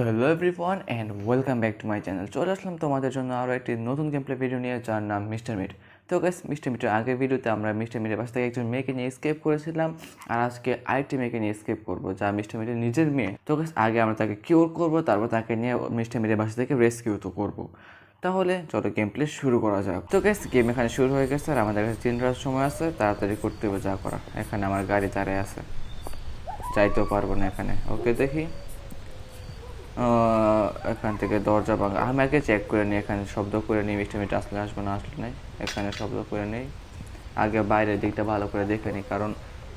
তো hello everyone and welcome back to my channel. চলে আসলাম তোমাদের জন্য আরও একটি নতুন গেমপ্লে ভিডিও নিয়ে, যার নাম মিস্টার মিট। তো গাইস, মিস্টার মিটের আগের ভিডিওতে আমরা মিস্টার মিটের পাশ থেকে একজন মেয়েকে নিয়ে স্কেপ করেছিলাম, আর আজকে আরেকটি মেয়েকে নিয়ে স্কেপ করবো যা মিস্টার মিটের নিজের মেয়ে। তো গাইস, আগে আমরা তাকে কিওর করবো, তারপর তাকে নিয়ে মিস্টার মিটের বাসা থেকে রেস্কিউ তো করবো। তাহলে চলো গেম প্লে শুরু করা যাক। তো গাইস, গেম এখানে শুরু হয়ে গেছে আর আমাদের কাছে 3 রাত সময় আছে, তাড়াতাড়ি করতে হবে যা করা। এখানে আমার গাড়ি দাঁড়ায় আছে, যাইতেও পারবো না এখানে। ওকে, দেখি এখান থেকে দরজা ভাঙা। আমি আগে চেক করে নিই, এখানে শব্দ করে নিই, মিষ্টি মিষ্টি আসলে আসবো না আসলে নাই। এখানে শব্দ করে নিই, আগে বাইরের দিকটা ভালো করে দেখে নিই, কারণ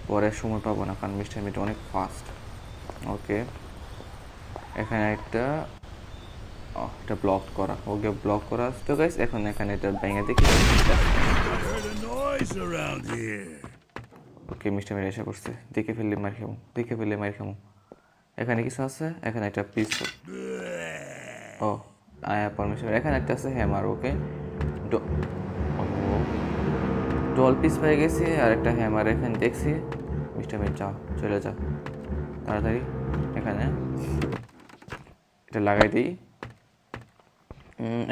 পরে সময় পাবো না, কারণ মিষ্টি মিষ্টি অনেক ফাস্ট। ওকে, এখানে এটা ব্লক করা। ওকে, ব্লক করা। তো গাইস, এখন এখানে এটা ভেঙে দেখি। ওকে, মিষ্টি মিষ্টি এসে পড়ছে। দেখে ফেললে মার খামো। এখানে কিছু আছে, এখানে একটা পিস্তল। ও আয়া পারমিশন, এখানে একটা আছে হ্যামার। ওকে, ডল পিস পেয়ে গেছি আর একটা হ্যামার এখানে দেখছি। মিস্টার মিট যাও, চলে যাও তাড়াতাড়ি। এখানে এটা লাগাই দিই।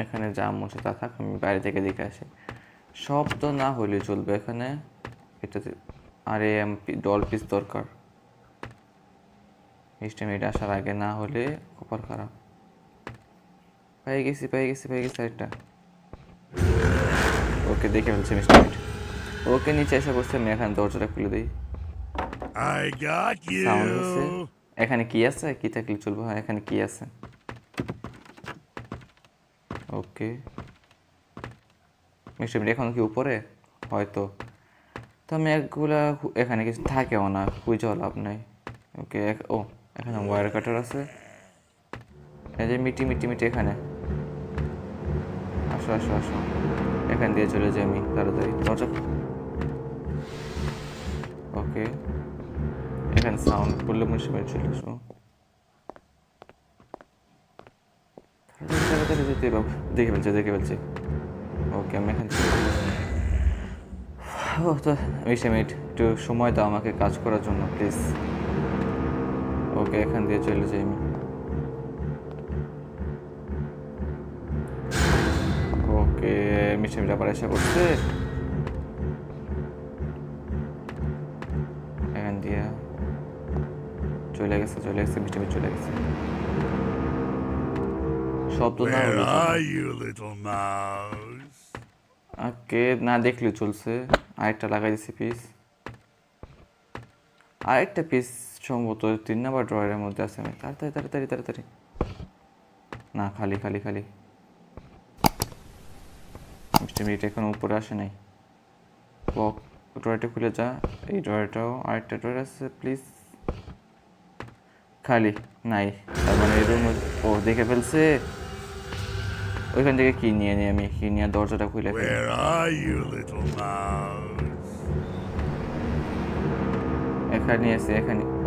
এখানে যা মনে তা থাক, আমি বাইরে থেকে দেখে আসি। শব্দ না হলে চলবে এখানে। এটাতে আরে ডল পিস দরকার। মিস্টার মিট আসার আগে না হলে কপাল খারাপ। পেয়ে গেছি আরেকটা। ওকে, দেখে ফেলছি মিস্টার মিট। ওকে, নিচে এসে বসছে। আমি এখানে দরজাটা খুলে দিই। সাউন্ড হচ্ছে। এখানে কি আছে? কি থাকলে চলবে? হ্যাঁ, এখানে কি আছে? ওকে, মিস্টার মিট এখন কি উপরে? হয়তো। তো আমি একগুলা এখানে কিছু থাকেও না, খুঁজেও লাভ নাই। ওকে, ও এখানে ওয়ার কাটার আছে। এই যে মিটি এখানে। আসো। এখান দিয়ে চলে যাই আমি তাড়াতাড়ি। দরজা। ওকে, এখানে সাউন্ড করলে মিস্টার মিট চলে আসো। তাড়াতাড়ি যেতে হবে। দেখে ফেলছি। ওকে, আমি এখান থেকে তো মিস্টার মিট, একটু সময় দাও আমাকে কাজ করার জন্য প্লিজ। ওকে, এখান দিয়ে চলে যাই আমি। ওকে, মিস্টার মিট আবার এসে করছে। এখান দিয়ে চলে গেছে মিস্টার মিট চলে গেছে। শব্দ না হলে ওকে, না দেখলে চলছে। আরেকটা লাগাই দিছি পিস। আরেকটা পিস সম্ভবত 3 নাম্বার ড্রয়ারের মধ্যে আছে। আমি তাড়াতাড়ি। না, খালি। মিস্টার মিট এখন উপরে আসে নাই। বক, ড্রয়ারটা খুলে যা। এই ড্রয়ারটাও, আরেকটা ড্রয়ার আছে প্লিজ। খালি নাই, তার মানে এই রুম। ও, দেখে ফেলছে। ওইখান থেকে কি নিয়ে আমি দরজাটা খুলে ফেলি। এখানে আছে।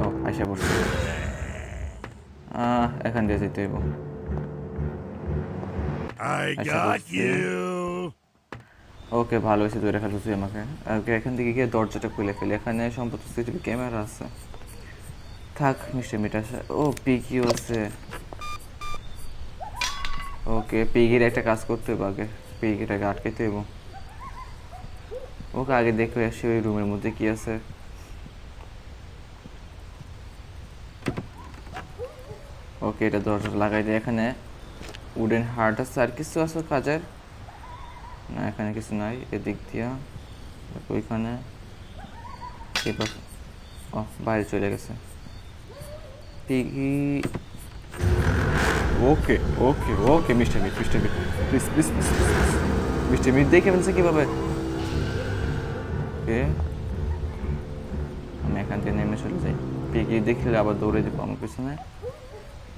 ও, আশা পড়ছে। এখান দিয়ে যেতে হইব। ওকে, ভালো হয়েছে ধরে ফেলছি আমাকে। ওকে, এখান থেকে গিয়ে দরজাটা খুলে ফেলি। এখানে সম্ভবত সিসিটিভি ক্যামেরা আছে। থাক, মিস্টার মিট আসে। ও, পিকিও আছে। ওকে, পিগির একটা কাজ করতে হবে আগে। পিগিটাকে আটকাইতে হইব। ওকে, আগে দেখে আসি ওই রুমের মধ্যে কি আছে। ওকে, এটা দরজাটা লাগাই দিই। এখানে উডেন হার্ট আছে, আর কিছু আছে কাজের? না, এখানে কিছু নাই। এদিক দিয়া ওইখানে এবার বাইরে চলে গেছে Piggy. Okay, Mister Meat please. Mister Meat দেখে ফেলছে কিভাবে? ওকে, আমি এখান থেকে নেমে চলে যাই। পিগি দেখলে আবার দৌড়ে দিব আমার পিছনে।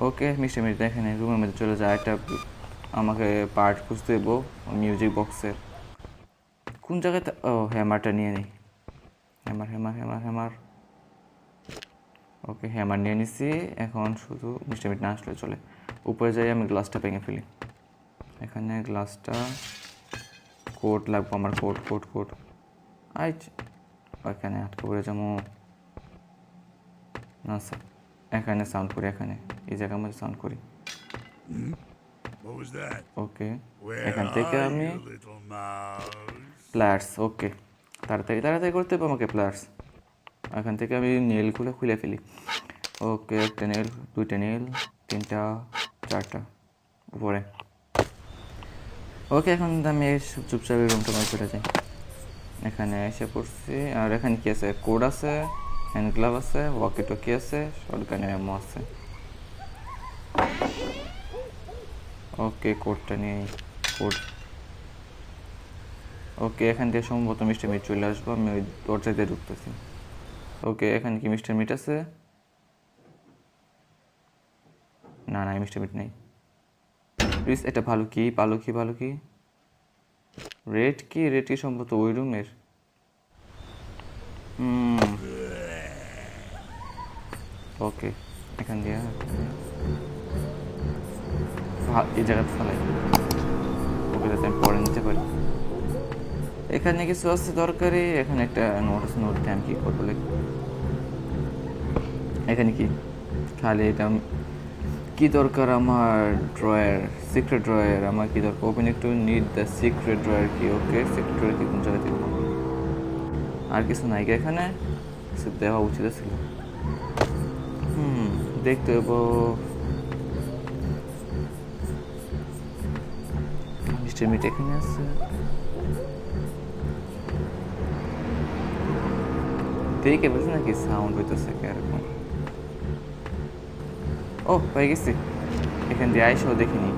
ওকে, মিস্টার মিট এখানে রুমের মধ্যে চলে যায়। একটা আমাকে পার্ট খুঁজতে দেবো মিউজিক বক্সের। কোন জায়গাতে? ও, হ্যামারটা নিয়ে নিই। হ্যামার। ওকে, হ্যামার নিয়ে নিছি। এখন শুধু মিস্টার মিট না আসলে চলে। উপরে যাই, আমি গ্লাসটা ভেঙে ফেলি। এখানে গ্লাসটা কোট লাগবো আমার। কোট ওইখানে আটকে পড়ে যাবো না। এখানে সাউন্ড করি, এখানে এই জায়গার মধ্যে সাউন্ড করি। What was that? Okay, Where এখান থেকে are আমি you, little mouse? প্লার্স। ওকে, তাড়াতাড়ি তাড়াতাড়ি করতে হবে আমাকে প্লার্স। এখান থেকে আমি নেলগুলো খুলে ফেলি। ওকে, একটা নেল, দুইটা নেল, তিনটা, চারটা উপরে। ওকে, এখন আমি চুপচাপ রুমটা মাই করে যাই। এখানে এসে পড়ছি। আর এখানে কি আছে? কোড আছে, হ্যান্ড গ্লাভ আছে, ওয়াকি টকি আছে, শটগানের এমও আছে। ওকে, কোডটা নিয়ে কোড। ওকে, এখান থেকে সম্ভবত মিস্টার মিট চলে আসবো। আমি ওই দরজা দিয়ে ঢুকতেছি। ওকে, এখানে কি মিস্টার মিট আছে? না না, মিস্টার মিট নেই। প্লিজ, এটা ভালো কি? ভালো কি? ভালো কি? রেড কি? রেড কি সম্ভবত ওই রুমের? ওকে, এখান দিয়ে এই জায়গাতে ফেলাই। ওকে, যাতে আমি পরে নিতে পারি। এখানে কিছু আছে দরকারি। এখানে একটা নোট আছে, নোট দিয়ে আমি কী করবো? এখানে কি? খালি এটা কি দরকার আমার? ড্রয়ার, সিক্রেট ড্রয়ার আমার কি দরকার? ওপেন একটু নিড দ্য সিক্রেট ড্রয়ার কি? ওকে, সিক্রেট ড্রয়ার কি কোন জায়গায় দিব? আর কিছু নাই কি এখানে? কিছু দেওয়া উচিত ছিল। দেখতে হবো। মিস্টার মিট এখানে আছে। দেখে বলছি নাকি সাউন্ড হইতেছে এরকম? ও, হয়ে গেছি। এখান দিয়ে আইসও দেখিনি।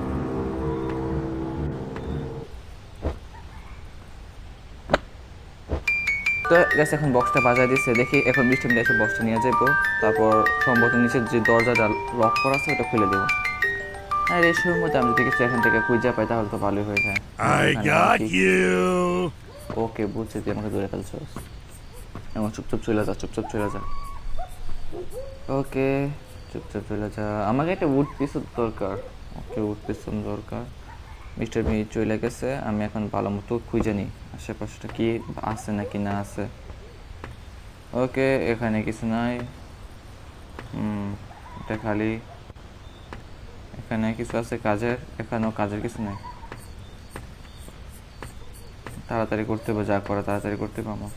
তো গ্যাস এখন বক্সটা বাজায় দিচ্ছে। দেখি এখন মিষ্টি মিট এসে বক্সটা নিয়ে যাবো। তারপর সম্ভবত নিচের যে দরজাটা লক করা আছে ওটা খুলে দেবো। আর এই সময় মধ্যে আমি যদি কিছু এখান থেকে খুঁজে পাই তাহলে তো ভালোই হয়ে যায়। I got you. ওকে, বুঝছি তুই আমাকে ধরে ফেলছ। এমন চুপচাপ চলে যা, চুপচাপ চলে যা। ওকে, চুপচাপ চলে যা। আমাকে একটা উড পিসও দরকার। ওকে, উড পিসন দরকার। মিস্টার মি চলে গেছে। আমি এখন ভালো মতো খুঁজে নিই আশেপাশটা কি আছে নাকি না আছে। ওকে, এখানে কিছু নাই। এটা খালি। এখানে কিছু আছে কাজের? এখানেও কাজের কিছু নাই। তাড়াতাড়ি করতে হবে, যা করা তাড়াতাড়ি করতে হবে আমার।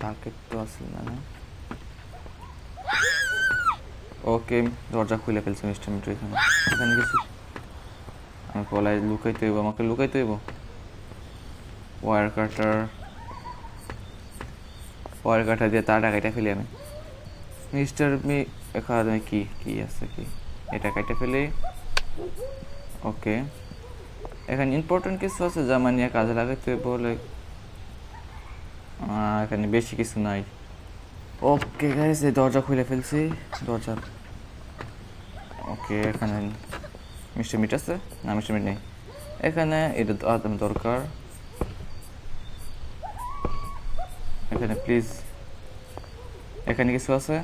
বাকেট তো আসল না। ওকে, দরজা খুলে ফেলছে মিস্টার মিট্রো। এখানে এখানে কিছু আমি পলায় লুকাইতে হইব, আমাকে লুকাইতে হইব। ওয়ার কাটার দিয়ে তারটা কেটে ফেলি আমি। মিস্টার মি এখানে কি কি আছে? কি এটা কেটে ফেলি। ওকে, এখানে ইম্পর্টেন্ট কিছু আছে যা মানে কাজে লাগাইতে বলে। এখানে বেশি কিছু নাই। ওকে গাইস, এই দরজা খুলে ফেলছি। দরজা। ওকে, এখানে মিস্টার মিট আছে? না, মিস্টার মিট নেই এখানে। এটা দরকার এখানে। প্লিজ, এখানে কিছু আছে?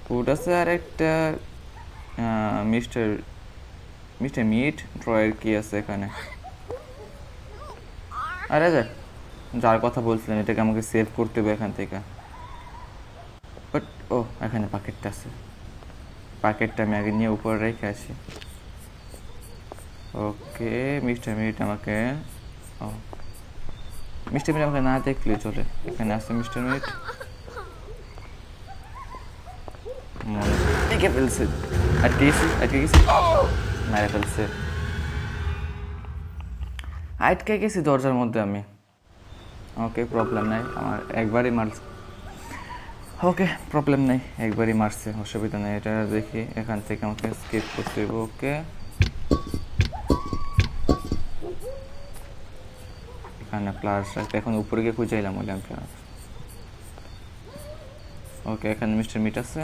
ফুড আছে। আর একটা মিস্টার মিস্টার মিট ড্রয়ার কি আছে এখানে? আরে যার কথা বলছিলেন এটাকে আমাকে সেভ করতে হবে এখান থেকে। বাট ও, এখানে প্যাকেটটা আছে। প্যাকেটটা আমি আগে নিয়ে উপরে রেখে আসি। ওকে, মিস্টার মিট আমাকে না দেখলে চলে। এখানে আছে মিস্টার মিট। দেখে ফেলছে। আটকে গেছি। মেরে ফেলছে। আটকে গেছি দরজার মধ্যে আমি। ওকে, প্রবলেম নাই, আমার একবারই মারছে। ওকে, প্রবলেম নেই, একবারই মারছে, অসুবিধা নেই। এটা দেখি এখান থেকে আমাকে স্কিপ করতে হবে। ওকে, এখানে প্লাস এখন উপরে গিয়ে খুঁজে এলাম বললাম প্লাস। ওকে, এখানে মিস্টার মিট আছে।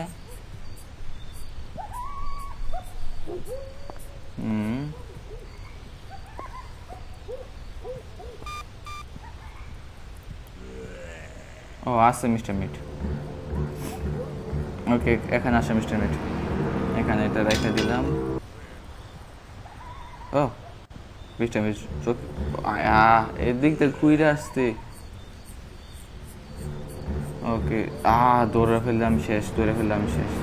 ও, আছে মিস্টার মিট। ওকে, এখানে আসে মিস্টার মিট। এখানে এটা রেখে দিলাম। ও, মিষ্টি আমি চোখ আয়া এদিক থেকে ঘুরে আসতে। ওকে দৌড়ে ফেললাম শেষ, দৌড়ে ফেললাম শেষ।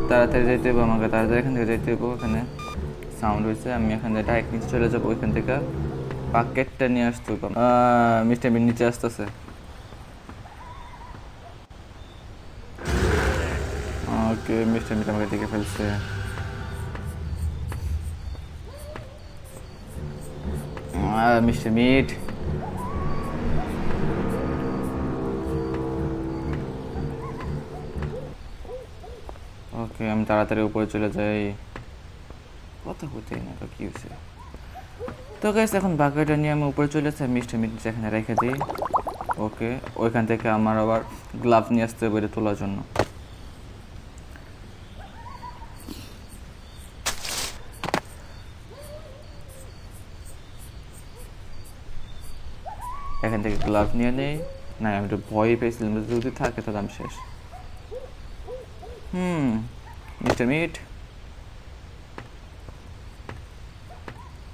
তাড়াতাড়ি যাইতে হইব আমাকে, তাড়াতাড়ি এখান থেকে যাইতে হইব। এখানে সাউন্ড হয়েছে, আমি এখান থেকে ডাইরেক্ট নিচে চলে যাবো। ওইখান থেকে বাকেটটা নিয়ে আসতে হইব। মিষ্টি আমি নিচে আসতেছে। ওকে মিষ্টি মিট আমাকে দেখে ফেলছে। মিস্টার মিট ওকে আমি তাড়াতাড়ি উপরে চলে যাই। কথা হতেই না তো কি হয়েছে। তো গাইস এখন বাকেটটা নিয়ে আমি উপরে চলে যাই, মিষ্টি মিট যেখানে রেখে দিই। ওকে ওইখান থেকে আমার আবার গ্লাভ নিয়ে আসতে হবে এটা তোলার জন্য। এখান থেকে গ্লাভ নিয়ে নেই। না আমি একটু ভয় পেয়েছিলাম, যদি থাকে তাহলে আমি শেষ। Mister Meat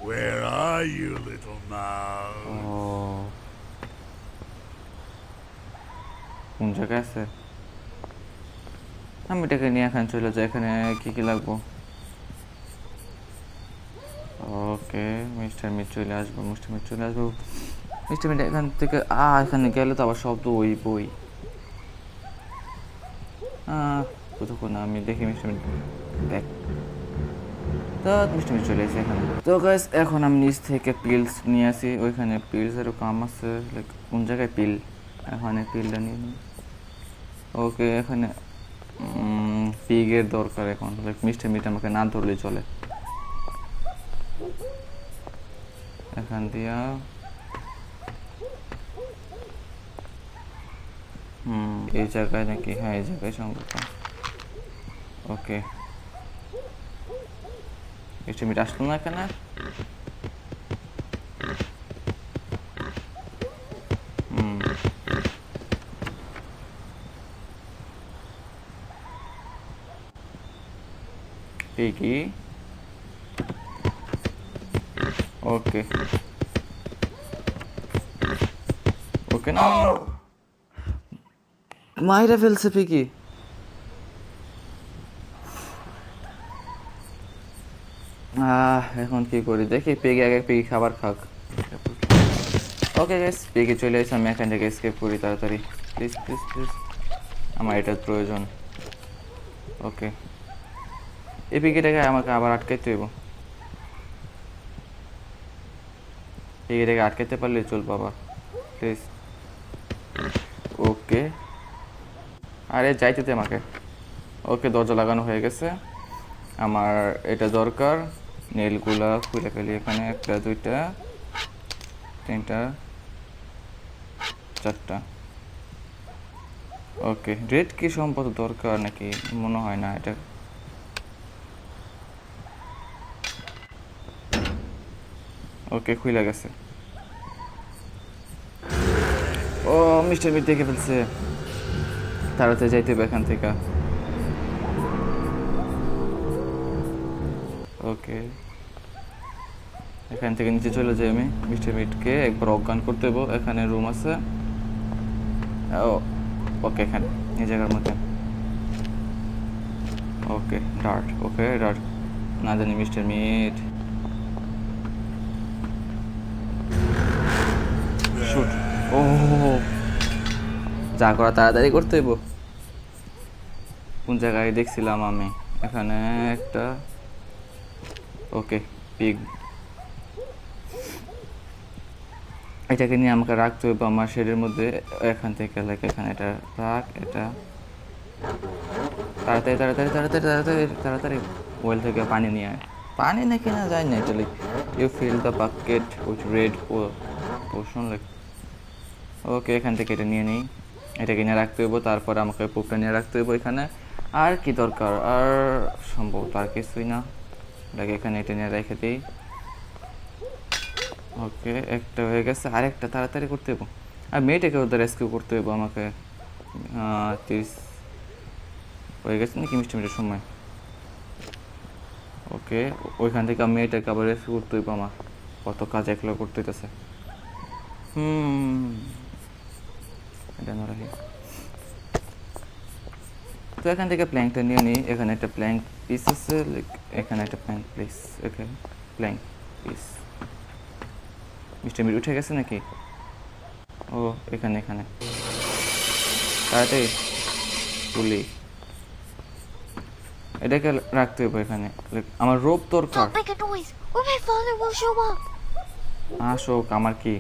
Where are you, little mouse? কোন জায়গায় আছে? আমি এটাকে নিয়ে এখানে চলে যাই। এখানে কি কি লাগবো? ওকে মিস্টার মিট চলে আসবো, মিস্টার মিট চলে আসবো। মিস্টার মিট এখান থেকে এখানে গেলে তো আবার শব্দ ওই বই। কতক্ষণ আমি দেখি মিস্টার মিট দেখ। তো মিষ্টি মিষ্টি চলে এসে এখানে। তো গাইস এখন আমি নিচ থেকে পিলস নিয়ে আসি। ওইখানে পিলসেরও কাম আছে, লাইক কোন জায়গায় পিল, এখানে পিলটা নিয়ে নিই। ওকে এখানে পিগের দরকার এখন, লাইক মিষ্টি মিট আমাকে না ধরলেই চলে। এখান দিয়া এই জায়গায় নাকি? হ্যাঁ এই জায়গায় সম্ভবত। ওকে মিষ্টি মিট আসলো না এখানে। পিগি ওকে ওকে না মাইরা ফেলছে পিগি। এখন কি করি দেখি। পিগি আগে পিগি খাবার খাক। ওকে গাইস পিগি চলে এসে আমি এখান থেকে এসকেপ করি তাড়াতাড়ি। প্লিজ প্লিজ প্লিজ আমার এটার প্রয়োজন। ওকে এই পিগিটাকে আমাকে আবার আটকাইতে হইব। পিগিটাকে আটকাইতে পারলে চল বাবা প্লিজ। ওকে আরে যাইতে দে আমাকে। ওকে দরজা লাগানো হয়ে গেছে। আমার এটা দরকার, নেলগুলা খুলে ফেলি। এখানে 1 2 3 4টা। ওকে রেড কি সম্পদ দরকার নাকি? মনে হয় না এটা। ওকে খুলে গেছে। ও মিস্টার মিট দেখে ফেলছে, তাড়াতাড়ি যাইতে হবে এখান থেকে। ওকে এখান থেকে নিচে চলে যাই আমি। মিস্টার মিটকে একবার অজ্ঞান করতে দেবো। এখানে রুম আছে। ওকে এখানে এই জায়গার মধ্যে। ওকে ডার্ট। ওকে ডার্ট না জানি মিস্টার মিট শুট। ও যা করা তাড়াতাড়ি করতে হইব। কোন জায়গায় দেখছিলাম আমি? এখানে একটা। ওকে পিগ এটাকে নিয়ে আমাকে রাখতে হইব আমার শেডের মধ্যে। এখান থেকে লাইক এখানে এটা রাখ। এটা তাড়াতাড়ি তাড়াতাড়ি তাড়াতাড়ি তাড়াতাড়ি তাড়াতাড়ি ওয়েল থেকে পানি নিয়ে আয়। পানি নাকি না যায় না এটা like you fill the bucket with red portion like. Okay এখান থেকে এটা নিয়ে নিই। এটাকে নিয়ে রাখতে হইব। তারপর আমাকে পুপটা নিয়ে রাখতে হইব এখানে। আর কি দরকার? আর সম্ভবত আর কিছুই না। লাইক এখানে এটা নিয়ে রেখে দিই। ওকে একটা হয়ে গেছে, আরেকটা তাড়াতাড়ি করতে হইব। আর মেয়েটাকে ওদের রেস্কিউ করতে হইব আমাকে। 30 হয়ে গেছে নাকি মিষ্টি মিটের সময়? ওকে, ওইখান থেকে আমি এটাকে আবার রেস্কিউ করতে হইব আমার, কত কাজ একলা করতে হইতেছে। এটা না রাখি। তো এখান থেকে প্ল্যাঙ্কটা নিয়ে নিই, এখানে একটা প্ল্যাঙ্ক পিস আছে, এখানে একটা প্ল্যাঙ্ক পিস, ওকে প্ল্যাঙ্ক পিস। মিস্টার মিট উঠে গেছে নাকি? ও এখানে এখানে তাড়াতাড়ি তুলি, এটাকে রাখতে হবে এখানে। আমার রোপ দরকার। Don't make a noise, or my father will show up. আসুক, আমার কি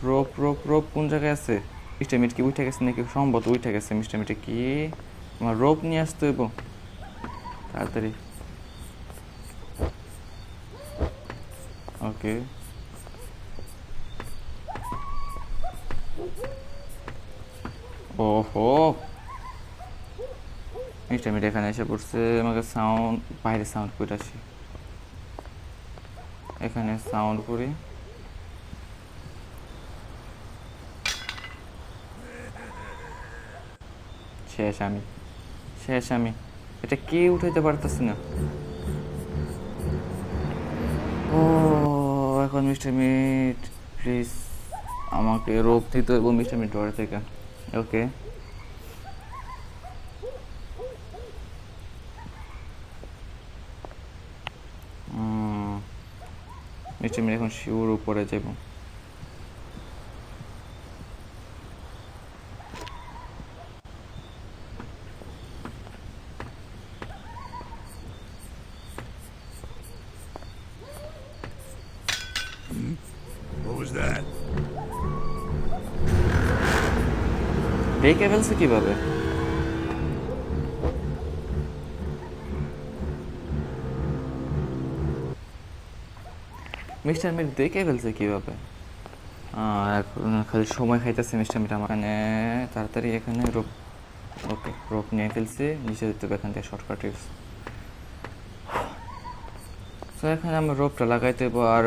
রোপ রোপ রোপ কোন জায়গায় আছে? মিস্টার মিট কি উঠে গেছে নাকি? সম্ভবত উঠে গেছে মিস্টার মিটে। কি আমার রোপ নিয়ে আসতে হইব তাড়াতাড়ি। ওকে, ওহো মিস্টার মিট এখানে এসে পড়ছে। আমাকে সাউন্ড, বাইরে সাউন্ড করে আসি, এখানে সাউন্ড করি। শেষ আমি, শেষ আমি। এটা কে উঠাইতে পারতেছি না। ও এখন মিস্টার মিট প্লিজ আমাকে রোপ দিতে হইব মিস্টার মিট ডোর থেকে। ওকে, মিস্টার মিট এখন শিওর উপরে যাব। What was that? দেখে ফেলছে কিভাবে? মিস্টার মিট দেখে ফেলছে কিভাবে? এখন খালি সময় খাইতেছে মিস্টার মিট আমার। এখানে তাড়াতাড়ি এখানে রোপ, ওকে রোপ নিয়ে ফেলছি, নিচে দিতে হবে এখান থেকে শর্টকাট ইউজ। তো এখানে আমরা রোপটা লাগাইতে হইব, আর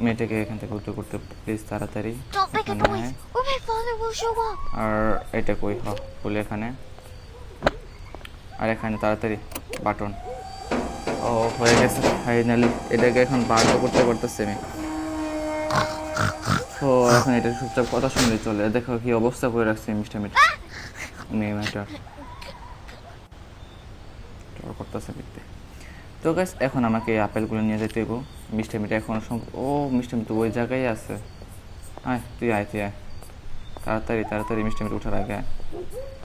মেয়েটাকে এখান থেকে উদ্ধার করতে প্লিজ তাড়াতাড়ি। Don't make a noise, or my father will show up. আর এটা কই বলে এখানে, আর এখানে তাড়াতাড়ি বাটন। ও হয়ে গেছে ফাইনালি, এটাকে এখন বার করতে পারতেছি আমি। তো এখন এটা চুপচাপ কথা শুনলে চলে। দেখো কি অবস্থা করে রাখছে মিস্টার মিট, মেয়েটা করতেছে দেখতে। তো গাইস এখন আমাকে এই আপেলগুলো নিয়ে যেতে হইব। মিস্টার মিট এখন ও মিস্টার মিট ওই জায়গায় আছে। আয় তুই আয়, তুই আয় তাড়াতাড়ি তাড়াতাড়ি, মিস্টার মিট উঠার আগে আয়,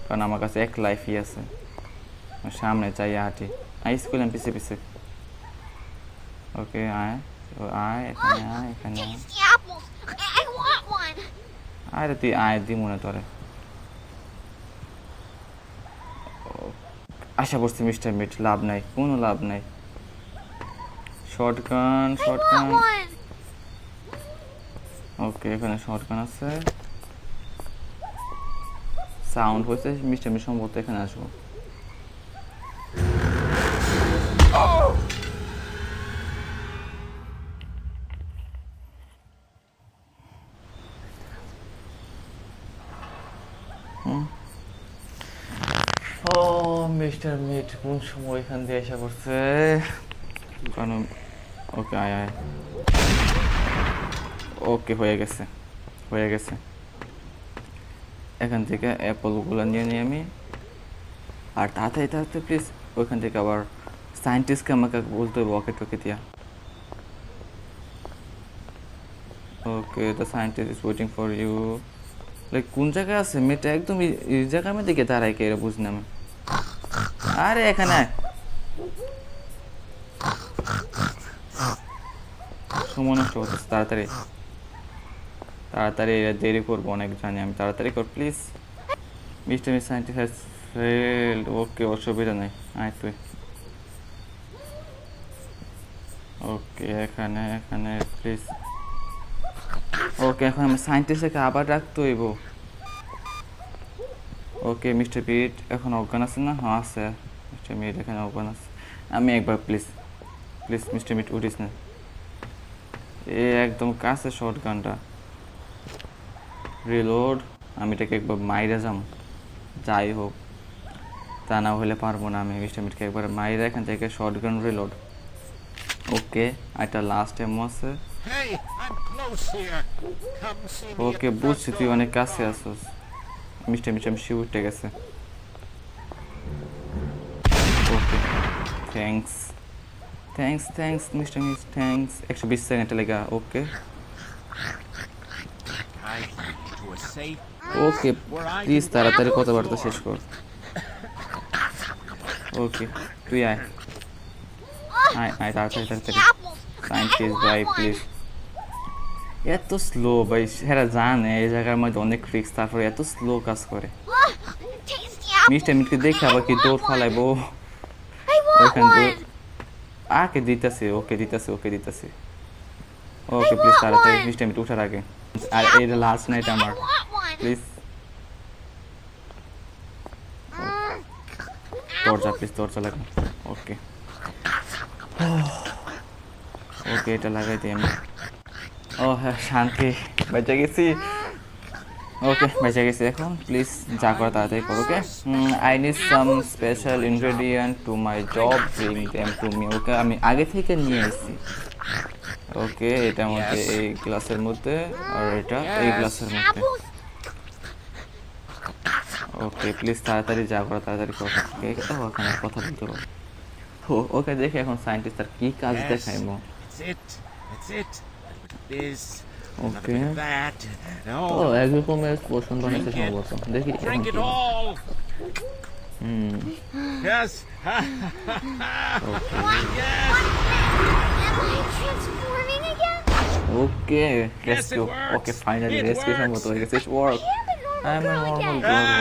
কারণ আমার কাছে এক লাইফই আছে। সামনে চাই হাঁটি, আয় স্কুল পিছে পিছে। ওকে আয়, ও আয় এখানে, আয় এখানে আয়। Taste the apples. I want one. আরে তুই আয়, দি মনে তোরে। আশা করছি মিস্টার মিট, লাভ নাই, কোনো লাভ নাই। Shotgun I shotgun, want one. ওকে এখানে শর্টগান আছে। সাউন্ড হয়েছে, মিস্টার মিট সম্ভবত এখানে আসবো। ও মিস্টার মিট কোন সময় এখান দিয়ে এসে পড়ছে? কারণ ওকে আয় আয়, ওকে হয়ে গেছে হয়ে গেছে। এখান থেকে অ্যাপলগুলো নিয়ে নিই আমি, আর তাড়াতাড়ি তাড়াতাড়ি প্লিজ ওইখান থেকে আবার সায়েন্টিস্টকে আমাকে বলতে হবে ওকে টোকে দিয়া। Okay the scientist is waiting for you. Like কোন জায়গায় আছে মেয়েটা? একদম এই জায়গার মধ্যে দিকে দাঁড়ায় কে, বুঝি না আমি। আরে এখানে সময় নষ্ট হচ্ছে, তাড়াতাড়ি তাড়াতাড়ি, দেরি করবো অনেক জানি আমি, তাড়াতাড়ি কর please. Mister miss scientist has failed. Okay অসুবিধা নেই, আয় তুই। ওকে এখানে এখানে প্লিজ। ওকে এখন আমি সায়েন্টিস্টকে আবার রাখতে হইব। ওকে মিস্টার পিট এখন অজ্ঞান আছে না? হ্যাঁ আছে, মিস্টার মিট এখানে অজ্ঞান আছে। আমি একবার প্লিজ প্লিজ মিস্টার মিট উঠিস না, এ একদম কাছে শর্ট গানটা। রিলোড, আমি এটাকে একবার মাইরে যাম, যাই হোক তা না হলে পারবো না আমি মিস্টার মিটকে একবার মাইরে এখান থেকে শর্টগান রিলোড। ওকে, একটা লাস্ট এমও আছে। Hey, I'm close here. Come see me. ওকে, বুঝছি তুই অনেক কাছে আসছিস। মিস্টার মিট আমি উঠে গেছে। Okay, thanks mister Meet, thanks. 120 second লেগা। Okay I to a safe. Okay, please তাড়াতাড়ি কথাবার্তা শেষ কর। ওকে, তুই আয় তাড়াতাড়ি। Apples. সায়েন্টিস্ট ভাই প্লিজ। এত স্লো ভাই, হেরা জানে এই জায়গার মধ্যে অনেক রিস্ক, তারপরে এত স্লো কাজ করে। Tasty apple. মিস্টার মিটকে দেখে আবার কি দৌড় ফালাইবো। I want ওইখান তো one. আকে দিতেছে। ওকে প্লিজ তাড়াতাড়ি মিস্টার মিট উঠার আগে। আর এইটা লাস্ট নাইট আমার, I want one. প্লিজ দরজা লাগা। ওকে এটা লাগাই দিই আমি। ও হ্যাঁ, শান্তি, বেঁচে গেছি। ওকে, বেঁচে গেছি এখন। প্লিজ যা করো তাড়াতাড়ি করো। Okay, I need some special ingredient to my job, bring them to me. Okay, আমি আগে থেকে নিয়ে এসেছি। ওকে, এটার মধ্যে এই গ্লাসের মধ্যে, আর এটা এই গ্লাসের মধ্যে। Apples. ওকে, প্লিজ তাড়াতাড়ি যা করো তাড়াতাড়ি করো। ওখানে কথা বলতে পারো। ওকে, দেখে এখন সায়েন্টিস্ট আর কি কাজ দেখাইমো। That's it. This. Okay. That. O No. এক রকমের পোষণ বানাইছে সম্ভবত, দেখি এখন Drink কি it হয়। all. Yes. Yes. Am I transforming again? Okay, rescue. works. Okay, finally It rescue works. সম্ভবত হয়ে গেছে। Work. I am normal girl.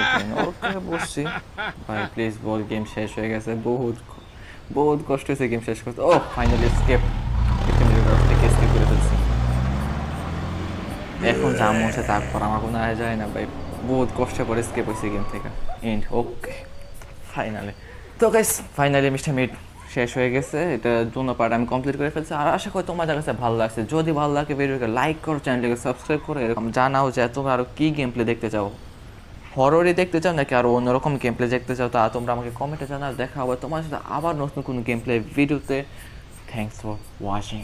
Okay, বসছি। ভাই প্লিজ বল, গেম শেষ হয়ে গেছে। বহুত কষ্ট হয়েছে গেম শেষ করতে। ও ফাইনালি এসকেপ করে ফেলছি। এখন যা মনে হচ্ছে তারপর আমার কোনো আয় যায় না ভাই, বহুত কষ্ট করে এসকেপ হয়েছে গেম থেকে। And okay, finally. তো গাইস, ফাইনালি মিস্টার মিট শেষ হয়ে গেছে। এটা দুটো পার্ট আমি কমপ্লিট করে ফেলছি। আর আশা করি তোমাদের কাছে ভালো লাগছে। যদি ভালো লাগে ভিডিওকে লাইক করো, চ্যানেলটাকে সাবস্ক্রাইব করো। এরকম জানাও যে তোমরা আরও কী গেম প্লে দেখতে চাও, হররই দেখতে চাও নাকি আরও অন্যরকম গেম প্লে দেখতে চাও, তা তোমরা আমাকে কমেন্টে জানাও। দেখা হবে তোমার সাথে আবার নতুন কোনো গেম প্লে ভিডিওতে। Thanks for watching.